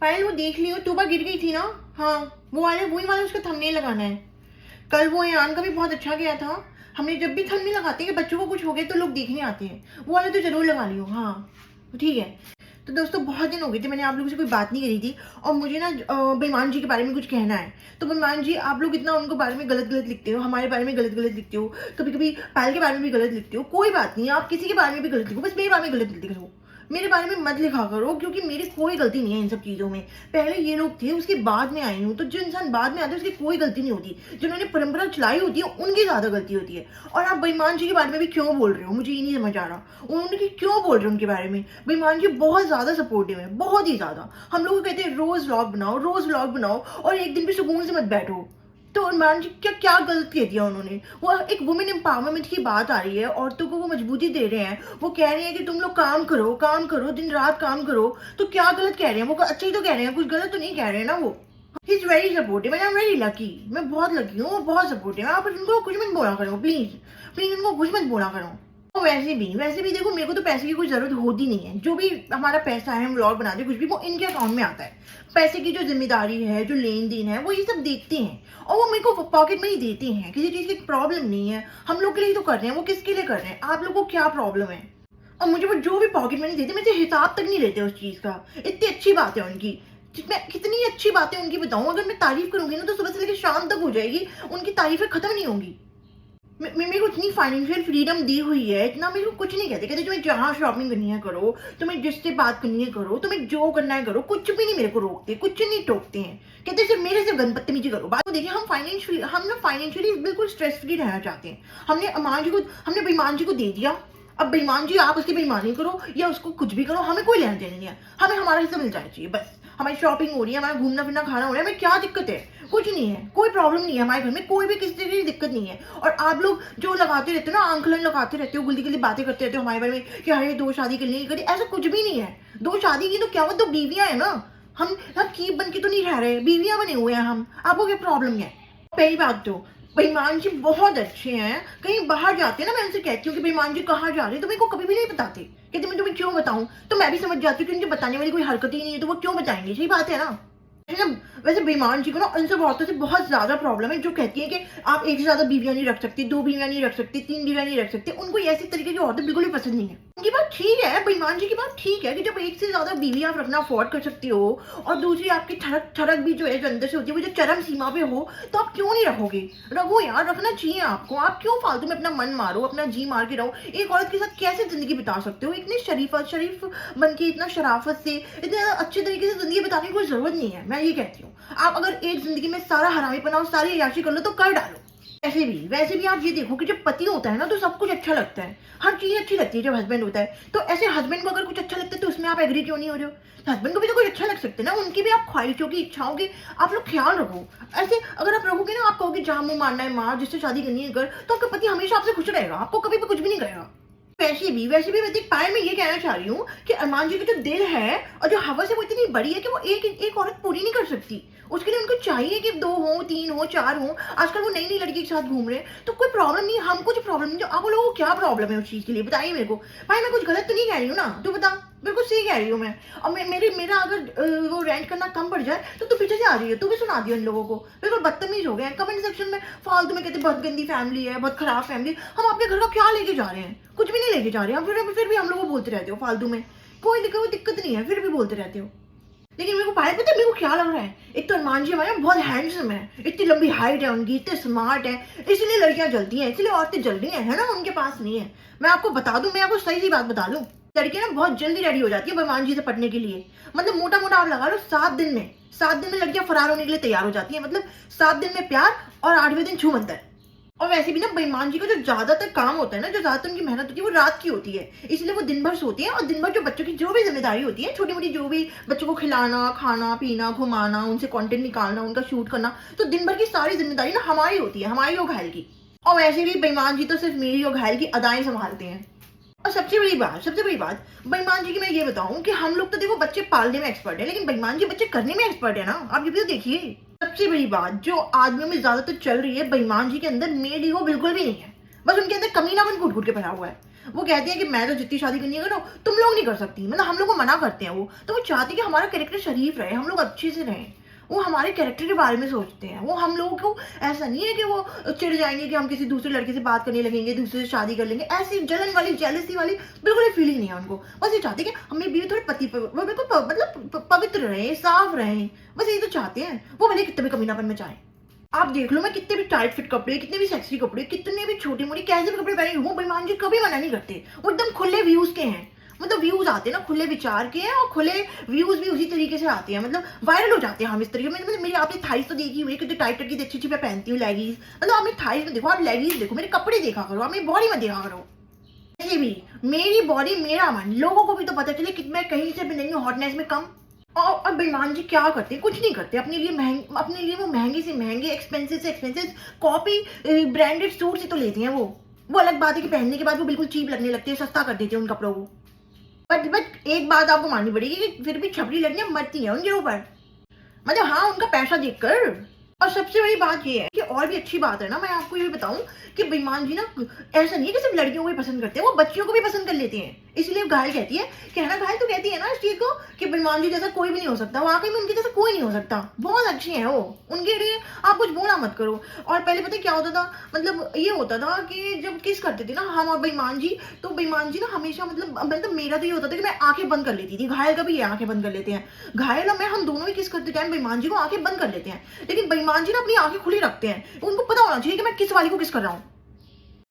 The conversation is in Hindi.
पायल वो देख लियो, टूबा गिर गई थी ना। हाँ, वो वाले वही वाला उसका थंबनेल लगाना है। कल वो ईरान का भी बहुत अच्छा गया था। हमने जब भी थंबनेल लगाते हैं कि बच्चों को कुछ हो गया तो लोग देखने आते हैं, वो वाले तो जरूर लगा लियो। हाँ ठीक है। तो दोस्तों बहुत दिन हो गए थे मैंने आप लोगों से कोई बात नहीं करी थी, और मुझे ना बेईमान जी के बारे में कुछ कहना है। तो बेईमान जी, आप लोग इतना उनको बारे में गलत गलत लिखते हो, हमारे बारे में गलत गलत लिखते हो, कभी कभी पायल के बारे में भी गलत लिखते हो। कोई बात नहीं, आप किसी के बारे में भी गलत लिखो, बस मेरे बारे में गलत लिख करो, मेरे बारे में मत लिखा करो, क्योंकि मेरी कोई गलती नहीं है इन सब चीज़ों में। पहले ये लोग थे, उसके बाद में आई हूँ। तो जो इंसान बाद में आता है उसकी कोई गलती नहीं होती, जिन्होंने परंपरा चलाई होती है उनकी ज़्यादा गलती होती है। और आप बेईमान जी के बारे में भी क्यों बोल रहे हो, मुझे ये नहीं समझ आ रहा, उन्होंने क्यों बोल रहे हो उनके बारे में। बेईमान जी बहुत ज़्यादा सपोर्टिव है, बहुत ही ज़्यादा। हम लोग कहते हैं रोज़ व्लॉग बनाओ, रोज़ व्लॉग बनाओ, और एक दिन भी सुकून से मत बैठो। तो इमरान जी क्या क्या गलत कह दिया उन्होंने। वो एक वुमेन एम्पावरमेंट की बात आ रही है, औरतों को वो मजबूती दे रहे हैं, वो कह रहे हैं कि तुम लोग काम करो, दिन रात काम करो। तो क्या गलत कह रहे हैं वो, अच्छा ही तो कह रहे हैं, कुछ गलत तो नहीं कह रहे हैं ना वो। He is very supportive and I am very lucky. मैं बहुत लकी हूँ, बहुत सपोर्टिव है। आप उनको कुछ मत बोला करो, प्लीज प्लीज उनको कुछ मत बोला करो। तो वैसे भी देखो, मेरे को तो पैसे की कोई जरूरत होती नहीं है। जो भी हमारा पैसा है, हम व्लॉग बनाते कुछ भी, वो इनके अकाउंट में आता है। पैसे की जो जिम्मेदारी है, जो लेन देन है, वो ये सब देखते हैं, और वो मेरे को पॉकेट में ही देते हैं। किसी चीज़ की प्रॉब्लम नहीं है, हम लोग के लिए तो कर रहे हैं, वो किसके लिए कर रहे हैं, आप लोग को क्या प्रॉब्लम है। और मुझे वो जो भी पॉकेट मनी देते, मुझे हिसाब तक नहीं लेते उस चीज़ का। इतनी अच्छी बात है उनकी, मैं कितनी अच्छी बातें उनकी बताऊं। अगर मैं तारीफ करूंगी ना तो सुबह से लेकर शाम तक हो जाएगी, उनकी तारीफें खत्म नहीं होंगी। मेरे को इतनी फाइनेंशियल फ्रीडम दी हुई है, इतना मेरे को कुछ नहीं कहते तुम्हें जहाँ शॉपिंग करनी है करो, तुम्हें जिससे बात करनी है करो, तुम्हें जो करना है करो, कुछ भी नहीं मेरे को रोकते, कुछ नहीं टोकते हैं। कहते सिर्फ मेरे से बदतमीजी करो। बात को देखिए, हम ना फाइनेंशियली बिल्कुल स्ट्रेस फ्री रहना चाहते हैं। हमने बेईमान जी को दे दिया। अब बेईमान जी आप उसकी बेईमानी करो या उसको कुछ भी करो, हमें कोई लेना देना नहीं है। हमें हमारा हिस्सा मिल जाना चाहिए बस। हमारी शॉपिंग हो रही है, हमारा घूमना फिरना खाना हो रहा है, हमें क्या दिक्कत है, कुछ नहीं है, कोई प्रॉब्लम नहीं है। हमारे घर में कोई भी किसी तरह की दिक्कत नहीं है। और आप लोग जो लगाते रहते हो ना, आंकलन लगाते रहते हो, गुल्दी गुल्दी बातें करते रहते हो हमारे बारे में कि अरे 2 शादी करनी करी, ऐसा कुछ भी नहीं है। 2 शादी की तो क्या हुआ, 2 बीवियां है ना। हम कीप बन के तो नहीं रह रहे, बीवियां बने हुए हैं हम। आपको क्या प्रॉब्लम है। पहली बात तो बेईमान जी बहुत अच्छे हैं, कहीं बाहर जाते हैं ना, मैं उनसे कहती हूँ कि बेईमान जी कहाँ जा रहे हैं, तो मेरे को कभी भी नहीं बताते। कहते मैं तुम्हें क्यों बताऊं, तो मैं भी समझ जाती हूँ कि उनके बताने वाली कोई हरकत ही नहीं है, तो वो क्यों बताएंगे। सही बात है ना। वैसे बेईमान जी को ना उन सब औरतों से बहुत ज्यादा प्रॉब्लम है जो कहती है कि आप एक से ज्यादा बीवियां नहीं रख सकती, 2 बीवियां नहीं रख सकती, 3 बीवियां नहीं रख सकती। उनको ऐसी तरीके की औरतें बिल्कुल भी पसंद नहीं है। उनकी बात ठीक है, बेईमान जी की बात ठीक है कि जब एक से ज्यादा बीवी आप रखना अफोर्ड कर सकती हो, और दूसरी आपकी ठड़क ठड़क भी जो है, जो अंदर से होती है, वो जो चरम सीमा पे हो, तो आप क्यों नहीं रखोगे। रखो यार, रखना चाहिए आपको। आप क्यों फालतू में अपना मन मारो, अपना जी मार के रहो। एक औरत के साथ कैसे जिंदगी बिता सकते हो, इतने शरीफ बन के, इतना शराफत से, इतने अच्छे तरीके से जिंदगी बिताने की कोई जरूरत नहीं है। मैं ये कहती हूँ, आप अगर एक जिंदगी में सारा हरामीपना और सारी अय्याशी कर लो तो कर डालो। वैसे भी आप ये देखो कि जब पति होता है ना तो सब कुछ अच्छा लगता है, हर चीज अच्छी लगती है। जब हस्बैंड होता है तो ऐसे हस्बैंड को अगर कुछ अच्छा लगता है तो उसमें आप एग्री क्यों नहीं हो रहे हो। हस्बैंड को भी तो कुछ अच्छा लग सकता है ना, उनकी भी आप ख्वाहिशों की, इच्छाओं की आप लोग ख्याल रखो। ऐसे अगर आप रखोगे ना, आप कहोगे जहां मुंह मारना है मार, जिससे शादी करनी है कर, तो आपका पति हमेशा आपसे खुश रहेगा, आपको कभी भी कुछ भी नहीं करेगा। वैसे भी मैं पायल में ये कहना चाह रही हूँ कि अरमान जी का जो दिल है और जो हवस है वो इतनी बड़ी है कि वो एक औरत पूरी नहीं कर सकती। उसके लिए उनको चाहिए कि 2 हो, 3 हो, 4 हो। आजकल वो नई नई लड़की के साथ घूम रहे हैं, तो कोई प्रॉब्लम नहीं, हम कुछ प्रॉब्लम नहीं। आप लोगों को क्या प्रॉब्लम है उस चीज के लिए, बताइए मेरे को। भाई मैं कुछ गलत तो नहीं कह रही हूँ ना, तू बता। बिल्कुल सही कह रही हूँ मैं। और मेरा अगर वो रेंट करना कम पड़ जाए तो तू पीछे से आ रही है, तू भी सुना दिया उन लोगों को। बिल्कुल बदतमीज हो गए हैं कमेंट सेक्शन में, फालतू में कहते बहुत गंदी फैमिली है, बहुत खराब फैमिली। हम आपके घर का क्या लेके जा रहे हैं, कुछ भी नहीं लेके जा रहे हैं। फिर भी हम लोग को बोलते रहते हो फालतू में, कोई दिक्कत नहीं है, फिर भी बोलते रहते हो। लेकिन मेरे को पायल पता है मेरे को क्या लग रहा है, एक तो अरमान जी हमारे बहुत हैंडसम है, इतनी लंबी हाइट है उनकी, इतने स्मार्ट है, इसलिए लड़कियां जलती हैं, इसलिए औरतें जल रही हैं, है ना। उनके पास नहीं है। मैं आपको बता दूं, मैं आपको सही बात बता दूं, लड़कियां ना बहुत जल्दी रेडी हो जाती है अरमान जी से पढ़ने के लिए। मतलब मोटा आप लगा लो 7 दिन में लड़कियां फरार होने के लिए तैयार हो जाती है। मतलब 7 दिन में प्यार और 8वें दिन छू मंतर। और वैसे भी ना बेईमान जी का जो ज्यादातर काम होता है ना, जो ज्यादातर उनकी मेहनत होती है वो रात की होती है, इसलिए वो दिन भर सोती है। और दिन भर जो बच्चों की जो भी जिम्मेदारी होती है, छोटी मोटी जो भी, बच्चों को खिलाना, खाना पीना, घुमाना, उनसे कंटेंट निकालना, उनका शूट करना, तो दिन भर की सारी जिम्मेदारी ना हमारी होती है, हमारी और घायल की। और वैसे भी बेईमान जी तो सिर्फ मेरी और घायल की अदाएं संभालते हैं। और सबसे बड़ी बात बेईमान जी की मैं ये बताऊं कि हम लोग तो देखो बच्चे पालने में एक्सपर्ट है, लेकिन बेईमान जी बच्चे करने में एक्सपर्ट है ना। आप ये भी तो देखिए। सबसे बड़ी बात जो आदमियों में ज्यादातर चल रही है, बेईमान जी के अंदर मेल ईगो बिल्कुल भी नहीं है। बस उनके अंदर कमीनापन घुट घुट के भरा हुआ है। वो कहते हैं कि मैं तो जितनी शादी करनी है करो, तुम लोग नहीं कर सकती, मतलब हम लोग को मना करते हैं वो चाहते हैं कि हमारा कैरेक्टर शरीफ रहे, हम लोग अच्छे से रहें। वो हमारे कैरेक्टर के बारे में सोचते हैं। वो हम लोगों को ऐसा नहीं है कि वो चिढ़ जाएंगे कि हम किसी दूसरे लड़के से बात करने लगेंगे, दूसरे से शादी कर लेंगे, ऐसी जलन वाली जेलसी वाली बिल्कुल ही फीलिंग नहीं है उनको। बस ये चाहते हैं कि हमें भी थोड़े वो बिल्कुल मतलब पवित्र रहे, साफ रहे, बस यही तो चाहते हैं। वो भले कितने भी कमीनापन में चाहे। आप देख लो, मैं कितने भी टाइट फिट कपड़े, कितने भी सेक्सी कपड़े, कितने भी छोटे मोटे कैसे भी कपड़े पहने हूँ, बेईमान जी कभी मना नहीं करते। वो एकदम खुले व्यूज के हैं, मतलब व्यूज आते हैं ना खुले विचार के हैं, और खुले व्यूज भी उसी तरीके से आते हैं, मतलब वायरल हो जाते हैं हम इस तरीके में। मतलब मेरी आपने थाइस तो देखी हुई है, कितनी टाइट की अच्छी अच्छी मैं पहनती हूँ लेगीज, मतलब आप मेरी थाइस में देखो, आप लेगीज देखो, मेरे कपड़े देखा करो, आप मेरी बॉडी में देखा करो। ऐसे भी मेरी बॉडी मेरा मन, लोगों को भी तो पता चले कि मैं कहीं से भी नहीं हूँ हॉटनेस में कम। और बेईमान जी क्या करते हैं, कुछ नहीं करते अपने लिए अपने लिए वो महंगे से महंगे, एक्सपेंसिव से एक्सपेंसिव कॉपी ब्रांडेड सूट ही तो लेते हैं। वो अलग बात है कि पहनने के बाद वो बिल्कुल चीप लगने लगते हैं, सस्ता कर देते हैं उन कपड़ों को। बट एक बात आपको माननी पड़ेगी कि फिर भी छपरी लड़कियां मरती हैं उनके ऊपर, मतलब हाँ, उनका पैसा देखकर। और सबसे बड़ी बात ये है कि और भी अच्छी बात है ना, मैं आपको ये भी बताऊं कि बेईमान जी ना ऐसा नहीं है कि सिर्फ लड़कियों को ही पसंद करते हैं, वो बच्चियों को भी पसंद कर लेते हैं। इसलिए घायल कहती है कि है ना, घायल तो कहती है ना इस चीज को कि बेईमान जी जैसा कोई भी नहीं हो सकता, वाकई में उनके जैसा कोई नहीं हो सकता, बहुत अच्छे हैं वो, उनके लिए आप कुछ बोला मत करो। और पहले पता है क्या होता था, मतलब ये होता था कि जब किस करते थे ना हम और बेईमान जी, तो बेईमान जी ना हमेशा मतलब मेरा तो ये होता था कि मैं आंखें बंद कर लेती थी, घायल का भी ये आंखें बंद कर लेते हैं, घायल और मैं हम दोनों ही किस करते टाइम बेईमान जी को आंखें बंद कर लेते हैं, लेकिन बेईमान जी ना अपनी आंखें खुली रखते हैं, उनको पता होना चाहिए कि मैं किस वाली को किस कर रहा हूँ।